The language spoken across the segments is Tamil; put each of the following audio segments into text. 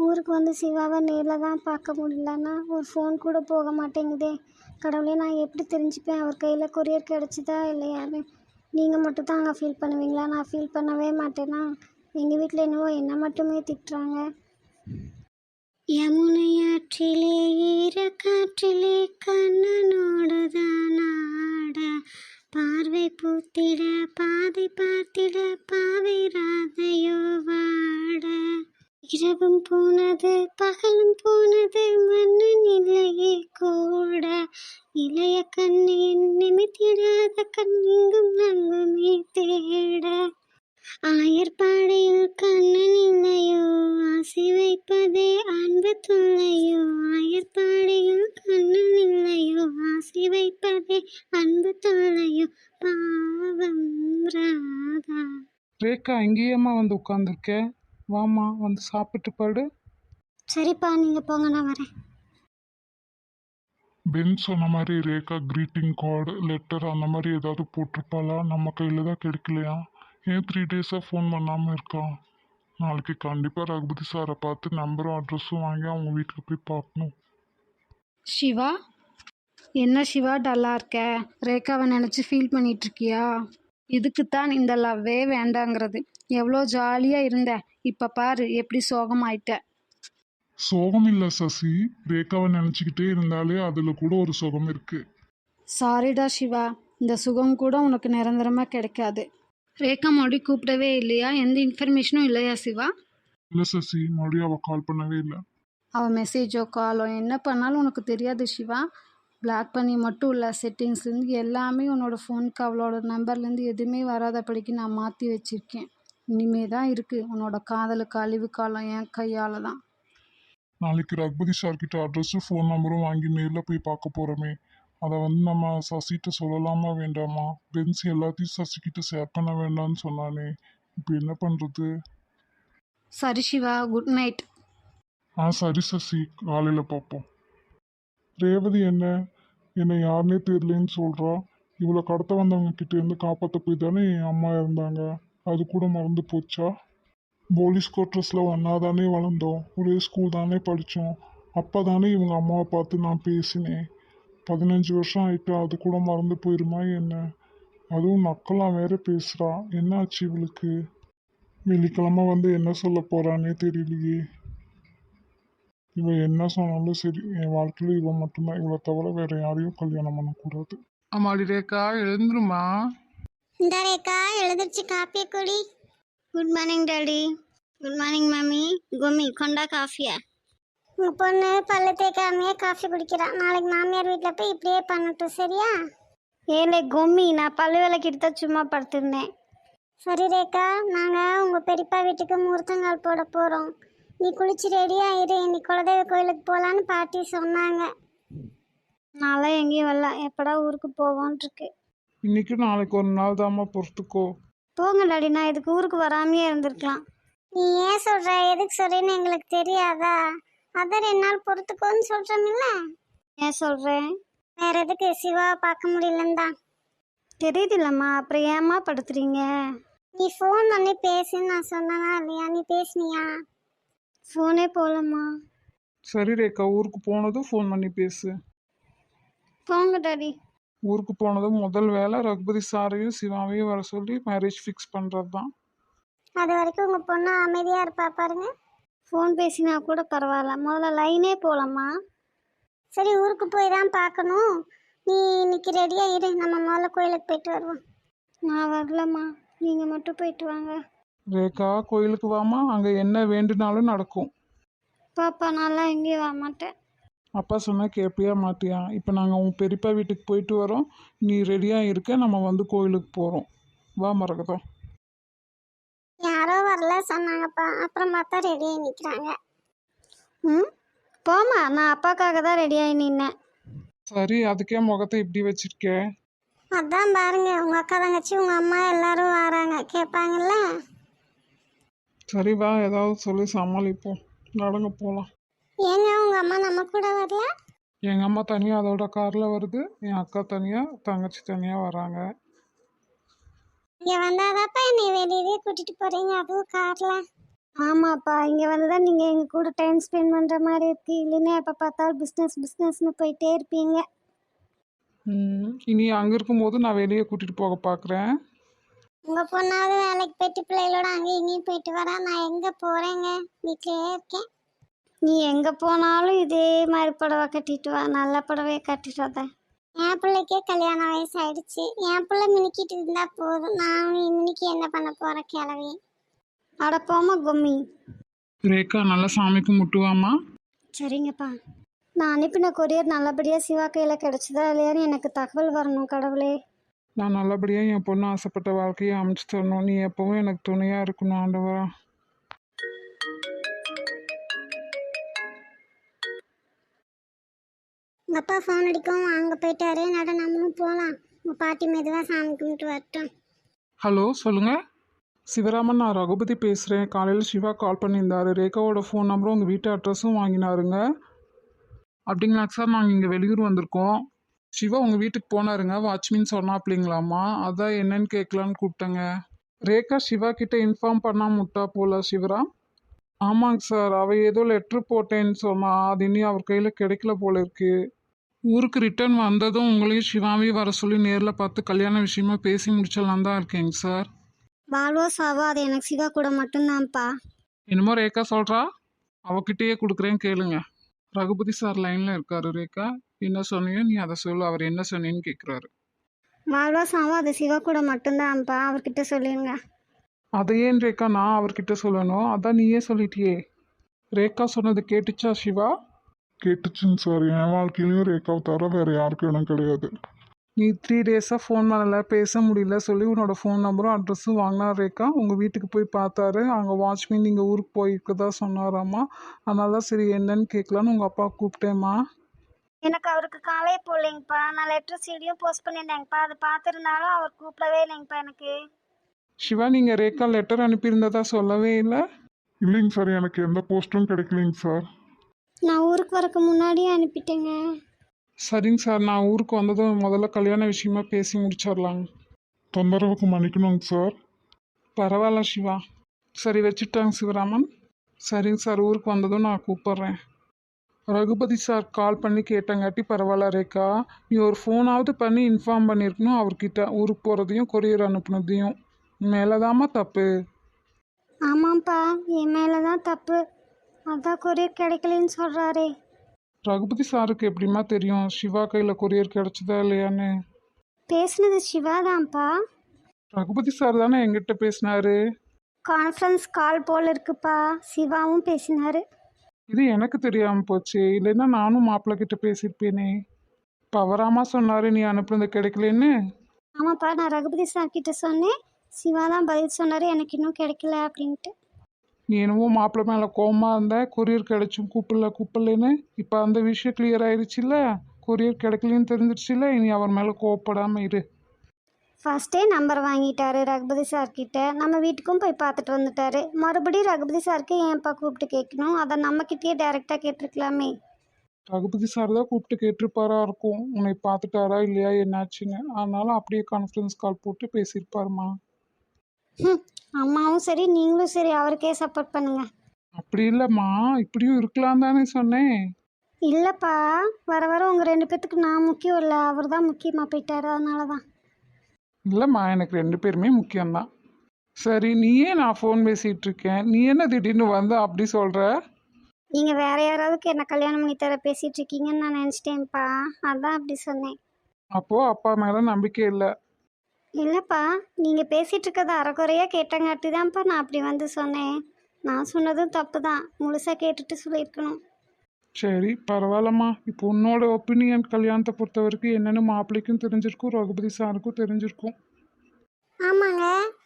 ஊருக்கு வந்து சிவாவை நேரில் தான் பார்க்க முடியலன்னா ஒரு ஃபோன் கூட போக மாட்டேங்குதே. கடவுளே, நான் எப்படி தெரிஞ்சுப்பேன் அவர் கையில் கொரியர் கிடச்சிதா இல்லையான்னு? நீங்கள் மட்டும் தான் அங்கே ஃபீல் பண்ணுவீங்களா? நான் ஃபீல் பண்ணவே மாட்டேனா? எங்கள் வீட்டில் என்னவோ என்னை மட்டுமே திட்டுறாங்க. யமுனையாற்றிலே ஈரக்காற்றிலே கண்ணனோடுதான் ஆட, பார்வை பூத்திட பாதை பார்த்திட பாவை ராதையோ வாட. இரவும் போனது பகலும் போனது மன்னன் இல்லையே கூட, இளைய கண்ணின் நிமித்திடாத கண் இங்கும் அங்குமே தேட. ஆயர்பாடையில் கண்ணன் இல்லையோ, ஆசை வைப்பதே அன்பு தொல்லையோ. ஆயர்பாடையில் கண்ணன் இல்லையோ, ஆசை வைப்பதே அன்பு தொல்லையோ. பாவம் ராதா. ரேக்கா, இங்கேயேம்மா வந்து உட்காந்துருக்க? வாமா, வந்து சாப்பிட்டு படு. சரிப்பா, நீங்கள் போங்க, நான் வரேன். பென் சொன்ன மாதிரி ரேகா க்ரீட்டிங் கார்டு லெட்டர் அந்த மாதிரி ஏதாவது போட்டிருப்பாளா? நம்ம கையில் தான் கிடைக்கலையா? ஏன் 3 டேஸாக ஃபோன் பண்ணாமல் இருக்கா? நாளைக்கு கண்டிப்பாக ரகுபதி சாரை பார்த்து நம்பரும் அட்ரஸும் வாங்கி அவங்க வீட்டுக்கு போய் பார்க்கணும். சிவா, என்ன சிவா டல்லாக இருக்க? ரேகாவை நினச்சி ஃபீல் பண்ணிகிட்ருக்கியா? இதுக்குத்தான் இந்த லவ்வே வேண்டாங்கிறது. எவ்வளோ ஜாலியாக இருந்த, இப்போ பாரு எப்படி சோகமாயிட்ட. சோகம் இல்லை சசி, ரேகாவை நினச்சிக்கிட்டே இருந்தாலே அதில் கூட ஒரு சுகம் இருக்குது. சாரிடா சிவா, இந்த சுகம் கூட உனக்கு நிரந்தரமாக கிடைக்காது. ரேகா மறுபடியும் கூப்பிடவே இல்லையா? எந்த இன்ஃபர்மேஷனும் இல்லையா சிவா? இல்லை சசி, மறுபடியும் அவள் கால் பண்ணவே இல்லை. அவள் மெசேஜோ காலோ என்ன பண்ணாலும் உனக்கு தெரியாது சிவா. பிளாக் பண்ணி மட்டும் இல்லை, செட்டிங்ஸ்லேருந்து எல்லாமே உன்னோட ஃபோனுக்கு அவளோட நம்பர்லேருந்து எதுவுமே வராதபடிக்கு நான் மாற்றி வச்சுருக்கேன். இனிமே தான் இருக்குது உன்னோட காதலுக்கு அழிவு காலம் என் கையால் தான். நாளைக்கு ரகுபதி சார்கிட்ட அட்ரஸும் ஃபோன் நம்பரும் வாங்கி நேரில் போய் பார்க்க போகிறோமே, அதை நம்ம சசிகிட்ட சொல்லலாமா வேண்டாமா? பென்ஸ் எல்லாத்தையும் சசிக்கிட்ட ஷேர் பண்ண வேண்டாம்னு சொன்னானே, இப்போ என்ன பண்ணுறது? சரி சிவா, குட் நைட். சரி சசி, காலையில் பார்ப்போம். ரேவதி என்னை யாருன்னே தெரியலன்னு சொல்கிறா. இவ்வளோ கடத்த வந்தவங்க கிட்டேருந்து காப்பாற்ற போய் தானே என் அம்மா இருந்தாங்க. அது கூட மறந்து போச்சா? போலீஸ் குவார்ட்டர்ஸில் ஒன்றா தானே வளர்ந்தோம், ஒரே ஸ்கூல் தானே படித்தோம். அப்போ தானே இவங்க அம்மாவை பார்த்து நான் பேசினேன். 15 வருஷம் ஆயிட்டா, அது கூட மறந்து போயிருமா என்ன? அதுவும் நக்கெல்லாம் வேற பேசுகிறா. என்ன ஆச்சு இவளுக்கு? வெள்ளிக்கிழமை வந்து என்ன சொல்ல போகிறானே தெரியலையே. இவன் என்ன சொன்னாலும் சரி, என் வாழ்க்கையில் இவன் மட்டும்தான். இவளை தவிர வேற யாரையும் கல்யாணம் பண்ணக்கூடாது. அம்மாடி ரேக்கா, எழுந்துருமா. இந்த ரேக்கா எழுதிருச்சு, காப்பியை குடி. Good morning daddy. Good morning mummy. Komi, கொண்டா காஃபியா. உங்கள் பொண்ணு பல்லு தேய்க்காமையே காஃபி குடிக்கிறான். நாளைக்கு மாமியார் வீட்டில் போய் இப்படியே பண்ணட்டும், சரியா? ஏலே கோமி, நான் பல்லு விளக்கிட்டு தான் சும்மா படுத்திருந்தேன். சரி ரேக்கா, நாங்கள் உங்கள் பெரியப்பா வீட்டுக்கு முகூர்த்தங்கால் போட போகிறோம். நீ குளிச்சு ரெடியாக இரு. இன்னைக்கு குலதெய்வ கோயிலுக்கு போகலான்னு பாட்டி சொன்னாங்க. நான்லாம் எங்கேயும் வரல, எப்படா ஊருக்கு போவோன்ட்டுருக்கு. இன்னைக்கு நாளைக்கு ஒரு நாள் தாம்மா, பொறுத்துக்கோ. போங்க டாடி, நான் இதுக்கு ஊருக்கு வராமையே இருந்திருக்கலாம். நீ ஏன் சொல்கிற, எதுக்கு சொல்கிறேன்னு எங்களுக்கு தெரியாதா? அதான் 2 நாள் பொறுத்துக்கோன்னு சொல்கிறோம்ல. ஏன் சொல்கிறேன்? வேற எதுக்கு, சிவாவை பார்க்க முடியலன்னு தான். தெரியுதுல்லம்மா, அப்புறம் ஏம்மா படுத்துறீங்க? நீ ஃபோன் பண்ணி பேசுன்னு நான் சொன்னனா இல்லையா? நீ பேசுனியா? ஃபோனே போகலம்மா. சரி ரேக்கா, ஊருக்கு போனதும் ஃபோன் பண்ணி பேசு. போங்க டாடி. ஊருக்கு போனதும் முதல் வேலை ரகுபதி சாரையும் சிவாவையும் வர சொல்லி மேரேஜ் ஃபிக்ஸ் பண்ணுறது தான். அது வரைக்கும் உங்கள் பொண்ணு அமைதியாக இருப்பா பாருங்க. ஃபோன் பேசினா கூட பரவாயில்ல, முதல்ல லைனே போகலாமா? சரி, ஊருக்கு போய் தான் பார்க்கணும். நீ இன்னைக்கு ரெடியாக இரு, நம்ம முதல்ல கோயிலுக்கு போயிட்டு வருவோம். நான் வரலம்மா, நீங்கள் மட்டும் போயிட்டு வாங்க. ரேக்கா, கோயிலுக்கு வாமா, அங்கே என்ன வேண்டுனாலும் நடக்கும். பாப்பா, நான்லாம் எங்கேயும் வர மாட்டேன். அப்பா சொன்னால் கேட்பியா மாட்டியா? இப்போ நாங்கள் உன் பெரியப்பா வீட்டுக்கு போயிட்டு வரோம், நீ ரெடியாக இருக்க, நம்ம வந்து கோயிலுக்கு போகிறோம். வா மரகதம். யாரோ வரல சொன்னாங்கப்பா, அப்புறம் பார்த்தா ரெடியாகி நிற்கிறாங்க. போமா, நான் அப்பாக்காக தான் ரெடியாகி நின்னேன். சரி, அதுக்கே முகத்தை இப்படி வச்சிருக்கே? அதான் பாருங்க, உங்கள் அக்கா தங்கச்சி உங்கள் அம்மா எல்லாரும் வராங்க, கேட்பாங்கல்ல. சரி வா, ஏதாவது சொல்லி சமாளிப்போம். நடங்க போகலாம். ஏங்க உங்கள் அம்மா நம்ம கூட வரல? எங்கள் அம்மா தனியாக அதோட காரில் வருது, என் அக்கா தனியாக, தங்கச்சி தனியாக வராங்க. இங்கே வந்தாதாப்பா என்னை வெளியவே கூட்டிகிட்டு போகிறீங்க, அதுவும் காரில். ஆமாப்பா, இங்கே வந்து தான் நீங்கள் எங்கள் கூட டைம் ஸ்பெண்ட் பண்ணுற மாதிரி இருக்கு. இல்லைன்னா எப்போ பார்த்தாலும் பிஸ்னஸ்னு போயிட்டே இருப்பீங்க. இனி அங்கே இருக்கும்போது நான் வெளியே கூட்டிகிட்டு போக பார்க்குறேன். உங்கள் பொண்ணாவது வேலைக்கு போயிட்டு பிள்ளைகளோட அங்கேயும் இங்கேயும் போயிட்டு வரா. நான் எங்கே போகிறேங்க, வீட்டிலேயே இருக்கேன். நீ எங்கே போனாலும் இதே மாதிரி புடவை கட்டிட்டு வா, நல்ல புடவையை கட்டிட்டு வர. என் பிள்ளைக்கே கல்யாண வயசு ஆயிடுச்சு. என் பிள்ளை மினிக்கிட்டு இருந்தா போதும். நான் மினிக்கு என்ன பண்ண போகிறேன் கிளவி. அடப்போமா கும்மி. ரேகா நல்லா சாமி கும்பிட்டுவாம்மா. சரிங்கப்பா. நான் அனுப்பின கொரியர் நல்லபடியாக சிவா கையில் கிடச்சதா இல்லையான்னு எனக்கு தகவல் வரணும் கடவுளே. நான் நல்லபடியாக என் பொண்ணு ஆசைப்பட்ட வாழ்க்கையை அமைச்சு தரணும். நீ எப்பவும் எனக்கு துணையாக இருக்கணும் ஆண்டவரா. உங்கள் அப்பா ஃபோன் அடிக்கவும் அங்கே போயிட்டாரு. நட நம்மளும் போகலாம். உங்கள் பாட்டி மெதுவாக சாமி கும்பிட்டு வரட்டும். ஹலோ சொல்லுங்கள். சிவராமன், நான் ரகுபதி பேசுகிறேன். காலையில் சிவா கால் பண்ணியிருந்தாரு. ரேகாவோட ஃபோன் நம்பரும் உங்கள் வீட்டு அட்ரஸும் வாங்கினாருங்க. அப்படிங்களாங்க சார், நாங்கள் இங்கே வெளியூர் வந்திருக்கோம். சிவா உங்கள் வீட்டுக்கு போனாருங்க, வாட்ச்மேன் சொன்னாப்பிலிங்களாம்மா. அதான் என்னன்னு கேட்கலான்னு கூப்பிட்டேங்க. ரேகா சிவா கிட்ட இன்ஃபார்ம் பண்ணாம விட்டா போல சிவராம். ஆமாங்க சார், அவள் ஏதோ லெட்ரு போட்டேன்னு சொன்னா, அது இனி அவர் கையில் கிடைக்கல போல இருக்கு. ஊருக்கு ரிட்டர்ன் வந்ததும் உங்களையும் சிவாவையும் வர சொல்லி நேரில் பார்த்து கல்யாண விஷயமா பேசி முடிச்சிடலாம் தான் இருக்கேங்க சார். வாழ்வோ சாவோ அது எனக்கு சிவா கூட மட்டும்தான்ப்பா. என்னமோ ரேகா சொல்கிறா, அவகிட்டயே கொடுக்குறேன்னு கேளுங்க. ரகுபதி சார் லைனில் இருக்காரு. ரேகா என்ன சொன்னியோ நீ அதை சொல்லு, அவர் என்ன சொன்னீன்னு கேட்குறாரு. வாழ்வோ சாவோ அது சிவா கூட மட்டும்தான்ப்பா, அவர்கிட்ட சொல்லிடுங்க. அதை ஏன் ரேகா நான் அவர்கிட்ட சொல்லணும்? அதான் நீயே சொல்லிட்டியே. ரேகா சொன்னது கேட்டுச்சா சிவா? கேட்டுச்சுங்க சார். என் வாழ்க்கையிலையும் ரேகாவை தவிர வேறு யாருக்கும் இடம் கிடையாது. நீ 3 டேஸாக ஃபோன் பண்ணல, பேச முடியல சொல்லி உன்னோட ஃபோன் நம்பரும் அட்ரஸும் வாங்கினா ரேகா. உங்கள் வீட்டுக்கு போய் பார்த்தாரு. அங்கே வாட்ச்மேன் நீங்கள் ஊருக்கு போயிருக்கதா சொன்னாராம்மா. அதனால தான் சரி என்னன்னு கேட்கலான்னு உங்கள் அப்பா கூப்பிட்டேம்மா. எனக்கு அவருக்கு காலே போடலைங்கப்பா. நான் லெட்டர் சீடியும் போஸ்ட் பண்ணியிருந்தேங்கப்பா. அது பார்த்துருந்தாலும் அவர் கூப்பிடவே இல்லைங்கப்பா எனக்கு. சிவா, நீங்கள் ரேகா லெட்டர் அனுப்பியிருந்ததா சொல்லவே இல்லை. இல்லைங்க சார், எனக்கு எந்த போஸ்ட்டும் கிடைக்கலைங்க சார். நான் ஊருக்கு வரக்கு முன்னாடியே அனுப்பிட்டேங்க. சரிங்க சார், நான் ஊருக்கு வந்ததும் முதல்ல கல்யாண விஷயமா பேசி முடிச்சிடலாங்க. தொந்தரவுக்கு மன்னிக்கணுங்க சார். பரவாயில்ல சிவா. சரி வச்சுட்டாங்க சிவராமன். சரிங்க சார், ஊருக்கு வந்ததும் நான் கூப்பிட்றேன். ரகுபதி சார் கால் பண்ணி கேட்டங்காட்டி பரவாயில்ல ரேகா. நீ ஒரு ஃபோனாவது பண்ணி இன்ஃபார்ம் பண்ணியிருக்கணும் அவர்கிட்ட. ஊருக்கு போகிறதையும் கொரியர் அனுப்புனதையும். மேலேதாம்மா தப்பு. ஆமாம்ப்பா, என் மேலே தான் தப்பு. அதான் கொரியர் கிடைக்கலன்னு சொல்கிறாரே. ரகுபதி சாருக்கு எப்படிம்மா தெரியும் சிவா கையில் கொரியர் கிடச்சதா இல்லையான்னு? பேசுனது சிவா தான்ப்பா. ரகுபதி சார் தானே எங்கிட்ட பேசினாரு. கான்ஃபரன்ஸ் கால் போல் இருக்குப்பா. சிவாவும் பேசினார். இது எனக்கு தெரியாமல் போச்சு. இல்லைன்னா நானும் மாப்பிள்ளை கிட்ட பேசியிருப்பேனே. பவராமா சொன்னார் நீ அனுப்புனது கிடைக்கலன்னு. ஆமாப்பா, நான் ரகுபதி சார் கிட்ட சொன்னேன். சிவா தான் பதில் சொன்னார் எனக்கு இன்னும் கிடைக்கல அப்படின்ட்டு. நீ என்னவோ மாப்பிள்ளை மேலே கோவமாக இருந்த, கொரியர் கிடைச்சும் கூப்பிடலன்னு. இப்போ அந்த விஷயம் கிளியர் ஆயிடுச்சுல்ல, கொரியர் கிடைக்கலன்னு தெரிஞ்சிருச்சுல்ல. இனி அவர் மேலே கோவப்படாமல் இரு. ஃபஸ்ட்டே நம்பர் வாங்கிட்டாரு ரகுபதி சார்கிட்ட. நம்ம வீட்டுக்கும் போய் பார்த்துட்டு வந்துட்டாரு. மறுபடியும் ரகுபதி சாருக்கு ஏன்ப்பா கூப்பிட்டு கேட்கணும்? அதை நம்மக்கிட்டேயே டைரெக்டாக கேட்டிருக்கலாமே. ரகுபதி சார் தான் கூப்பிட்டு கேட்டிருப்பாரா இருக்கும், உன்னை பார்த்துட்டாரா இல்லையா என்னாச்சுன்னு. அதனால அப்படியே கான்ஃபரன்ஸ் கால் போட்டு பேசியிருப்பாருமா. அம்மாவும் சரி நீங்களும் சரி அவருக்கே சப்போர்ட் பண்ணுங்க. அப்படி இல்லைம்மா, இப்படியும் இருக்கலாம் தானே சொன்னேன். இல்லைப்பா, வர வர உங்கள் 2 பேர்த்துக்கு நான் முக்கியம் இல்லை, அவர் தான் முக்கியமாக போயிட்டாரு. அதனால தான். இல்லைம்மா, எனக்கு 2 பேருமே முக்கியம்தான். சரி, நீயே நான் ஃபோன் பேசிகிட்டு இருக்கேன், நீ என்ன திடீர்னு வந்து அப்படி சொல்கிற? நீங்கள் வேற யாராவதுக்கு என்ன கல்யாணம் பண்ணி தர பேசிகிட்டு இருக்கீங்கன்னு நான் நினச்சிட்டேன்ப்பா. அதான் அப்படி சொன்னேன். அப்போது அப்பா மேலே நம்பிக்கை இல்லை. இல்லைப்பா, நீங்கள் பேசிகிட்டு இருக்கிறத அரைக்குறையாக கேட்டங்காட்டி தான்ப்பா நான் அப்படி வந்து சொன்னேன். நான் சொன்னதும் தப்பு தான். முழுசாக கேட்டுட்டு சொல்லியிருக்கணும். சரி பரவாயில்லம்மா. இப்போ உன்னோட ஒப்பீனியன் கல்யாணத்தை பொறுத்த வரைக்கும் என்னென்னு மாப்பிள்ளைக்கும் தெரிஞ்சிருக்கும், ரகுபதி சாருக்கும் தெரிஞ்சிருக்கும். ஆமாங்க,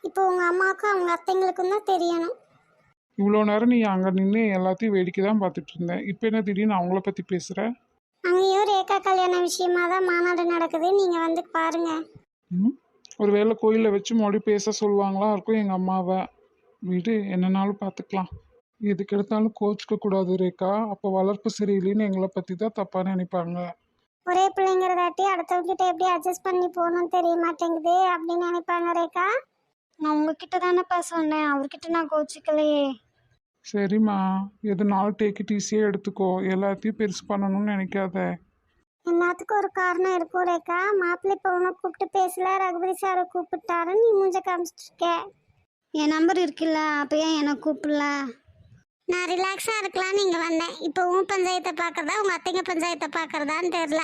இப்போ உங்கள் அம்மாவுக்கும் அவங்க அத்தைங்களுக்கும் தான் தெரியணும். இவ்வளோ நேரம் நீ அங்கே நின்று எல்லாத்தையும் வேடிக்கை தான் பார்த்துட்டு இருந்தேன். இப்போ என்ன திடீர்னு அவங்கள பற்றி பேசுகிற? அங்கேயும் ரேகா கல்யாண விஷயமா தான் மாநாடு நடக்குது. நீங்கள் வந்து பாருங்கள். ஒரு வேளை கோயிலில் வச்சு மறுபடியும் பேச சொல்லுவாங்களா இருக்கும் எங்கள் அம்மாவை. வீடு என்னன்னாலும் பார்த்துக்கலாம். எதுக்கு எடுத்தாலும் கோச்சிக்க கூடாது ரேகா. அப்போ வளர்ப்பு சரியில்லைன்னு எங்களை பற்றி தான் தப்பாக நினைப்பாங்க. ஒரே பிள்ளைங்கிறதாட்டி அடுத்தவங்கிட்ட எப்படி அட்ஜஸ்ட் பண்ணி போகணும்னு தெரிய மாட்டேங்குது அப்படின்னு நினைப்பாங்க ரேகா. நான் உங்ககிட்ட தானேப்பா சொன்னேன், அவர்கிட்ட நான் கோச்சிக்கலையே. சரிம்மா, எதுனாலும் டேக் இட் ஈஸியாக எடுத்துக்கோ, எல்லாத்தையும் பெருசு பண்ணணும்னு நினைக்காத. எல்லாத்துக்கும் ஒரு காரணம் இருக்கும் ரேகா. மாப்பிள்ளை இப்போ உன்னை கூப்பிட்டு பேசல, ரகுபதி சாரை கூப்பிட்டாரு, நீ மூஞ்ச காமிச்சிட்டு இருக்க. என் நம்பர் இருக்குல்ல, அப்போ ஏன் என்னை கூப்பிடல? நான் ரிலாக்ஸாக இருக்கலாம்னு இங்கே வந்தேன். இப்போ உன் பஞ்சாயத்தை பார்க்குறதா உங்கள் அத்தைங்க பஞ்சாயத்தை பார்க்குறதான்னு தெரில.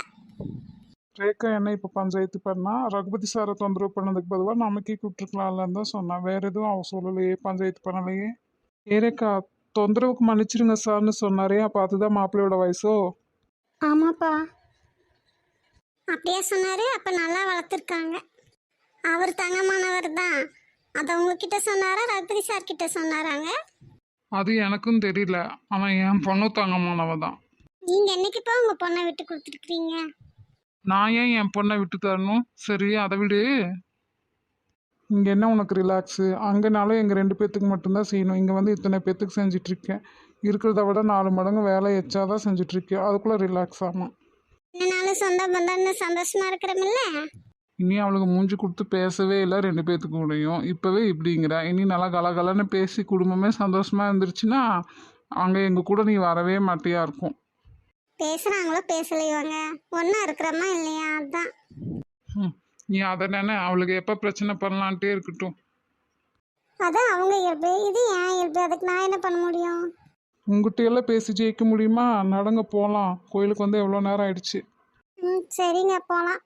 ரேகா என்ன இப்போ பஞ்சாயத்து பண்ணா? ரகுபதி சாரை தொந்தரவு பண்ணதுக்கு பதிலாக நமக்கே கூப்பிட்டுருக்கலாம்லன்னு தான் சொன்னான். வேற எதுவும் அவன் சொல்லலையே, பஞ்சாயத்து பண்ணலையே. ரேகா, தொந்தரவுக்கு மன்னிச்சிருங்க சார்னு சொன்னாரே, அப்போ அதுதான் மாப்பிள்ளையோட வயசோ? ஆமாப்பா. அப்படியே சொன்னாரு. அப்போ நல்லா வளர்த்துருக்காங்க. அவர் தங்கமானவர் தான். அதை உங்ககிட்ட சொன்னாரா ரகுபதி சார் கிட்ட சொன்னாராங்க? அது எனக்கும் தெரியல, ஆனால் என் பொண்ணு தங்கமானவ தான். நீங்கள் என்னைக்குப்பா உங்கள் பொண்ணை விட்டு கொடுத்துருக்குறீங்க? நான் ஏன் என் பொண்ணை விட்டு தரணும்? சரி, அதை விடு. இங்கே என்ன உனக்கு ரிலாக்ஸு? அங்கேனாலும் எங்கள் 2 பேர்த்துக்கு மட்டும்தான் செய்யணும். இங்கே வந்து இத்தனை பேர்த்துக்கு செஞ்சிட்ருக்கேன். இருக்கிறத விட 4 மடங்கு வேலை எச்சாதான் செஞ்சிட்ருக்கேன். அதுக்குள்ளே ரிலாக்ஸ் ஆகணும். என்னனாலும் சொந்த பந்தம்னு சந்தோஷமா இருக்கிறமில்ல? இனி அவளுக்கு மூஞ்சி கொடுத்து பேசவே இல்லை 2 பேர்த்துக்கு கூடயும். இப்போவே இப்படிங்கிற. இனி நல்லா கலகலன்னு பேசி குடும்பமே சந்தோஷமாக இருந்துருச்சுன்னா அங்கே எங்கள் கூட நீ வரவே மாட்டியா இருக்கும். பேசுகிறாங்களோ பேசலையோங்க, ஒன்றா இருக்கிறோமா இல்லையா? அதுதான். நீ அதை நினை, அவளுக்கு எப்போ பிரச்சனை பண்ணலான்ட்டே இருக்கட்டும். அதான் அவங்க இயல்பு, இது ஏன் இயல்பு. அதுக்கு நான் என்ன பண்ண முடியும்? உங்ககிட்ட பேசி ஜெயிக்க முடியுமா? நடங்க போகலாம். கோயிலுக்கு வந்து எவ்வளோ நேரம் ஆயிடுச்சு. சரிங்க, போகலாம்.